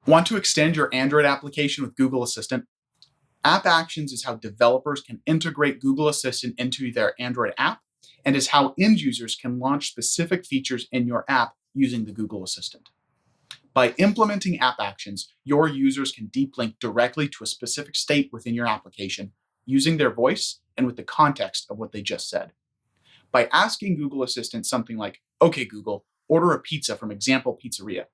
Want to extend your Android application with Google Assistant? App Actions is how developers can integrate Google Assistant into their Android app, and is how end users can launch specific features in your app using the Google Assistant. By implementing App Actions, your users can deep link directly to a specific state within your application using their voice and with the context of what they just said. By asking Google Assistant something like, "Okay, Google, order a pizza from Example Pizzeria,"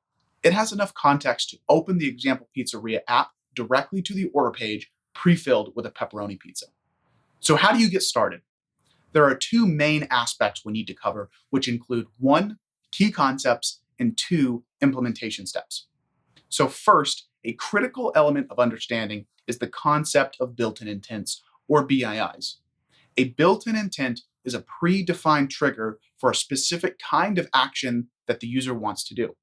it has enough context to open the Example Pizzeria app directly to the order page pre-filled with a pepperoni pizza. So how do you get started? There are two main aspects we need to cover, which include 1, key concepts, and 2, implementation steps. So first, a critical element of understanding is the concept of built-in intents, or BIIs. A built-in intent is a predefined trigger for a specific kind of action that the user wants to do.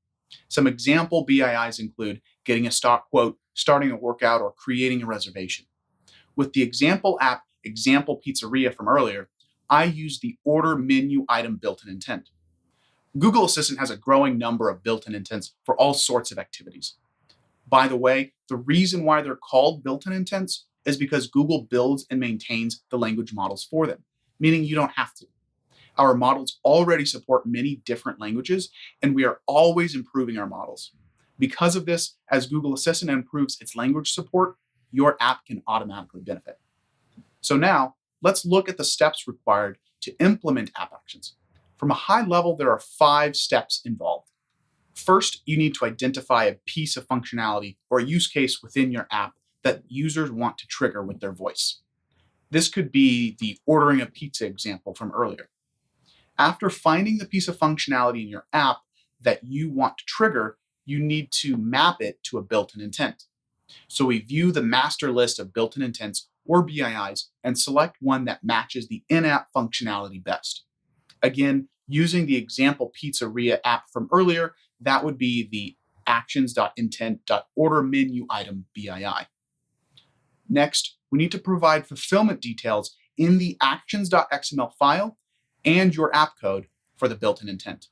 Some example BIIs include getting a stock quote, starting a workout, or creating a reservation. With the example app, Example Pizzeria from earlier, I used the order menu item built-in intent. Google Assistant has a growing number of built-in intents for all sorts of activities. By the way, the reason why they're called built-in intents is because Google builds and maintains the language models for them, meaning you don't have to. Our models already support many different languages, and we are always improving our models. Because of this, as Google Assistant improves its language support, your app can automatically benefit. So now, let's look at the steps required to implement App Actions. From a high level, there are 5 steps involved. First, you need to identify a piece of functionality or a use case within your app that users want to trigger with their voice. This could be the ordering a pizza example from earlier. After finding the piece of functionality in your app that you want to trigger, you need to map it to a built-in intent. So we view the master list of built-in intents, or BIIs, and select one that matches the in-app functionality best. Again, using the Example Pizzeria app from earlier, that would be the actions.intent.order-menu-item BII. Next, we need to provide fulfillment details in the actions.xml file and your app code for the built-in intent.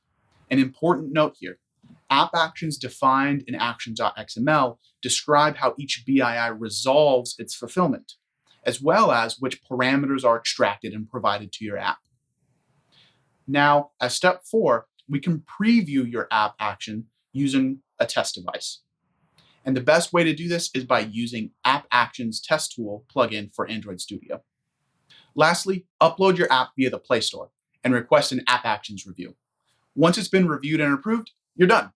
An important note here, app actions defined in actions.xml describe how each BII resolves its fulfillment, as well as which parameters are extracted and provided to your app. Now, as step 4, we can preview your app action using a test device. And the best way to do this is by using App Actions Test Tool plugin for Android Studio. Lastly, upload your app via the Play Store and request an App Actions review. Once it's been reviewed and approved, you're done.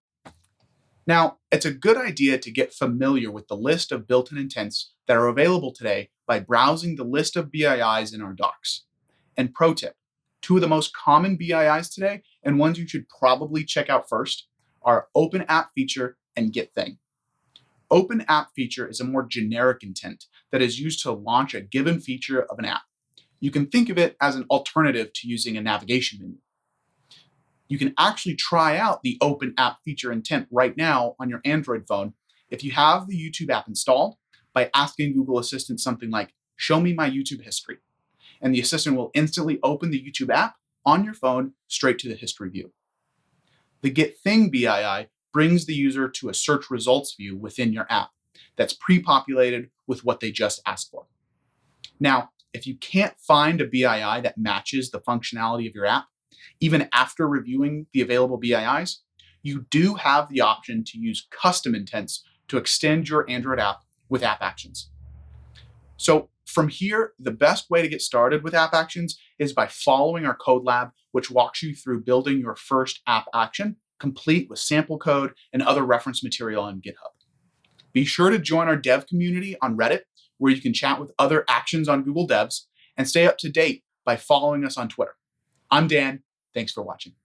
Now, it's a good idea to get familiar with the list of built-in intents that are available today by browsing the list of BIIs in our docs. And pro tip, 2 of the most common BIIs today, and ones you should probably check out first, are Open App Feature and Get Thing. Open App Feature is a more generic intent that is used to launch a given feature of an app. You can think of it as an alternative to using a navigation menu. You can actually try out the Open App Feature intent right now on your Android phone if you have the YouTube app installed by asking Google Assistant something like, "Show me my YouTube history." And the assistant will instantly open the YouTube app on your phone straight to the history view. The Get Thing BII brings the user to a search results view within your app that's pre-populated with what they just asked for. Now, if you can't find a BII that matches the functionality of your app, even after reviewing the available BIIs, you do have the option to use custom intents to extend your Android app with App Actions. So from here, the best way to get started with App Actions is by following our code lab, which walks you through building your first app action, complete with sample code and other reference material on GitHub. Be sure to join our dev community on Reddit, where you can chat with other actions on Google Devs, and stay up to date by following us on Twitter. I'm Dan. Thanks for watching.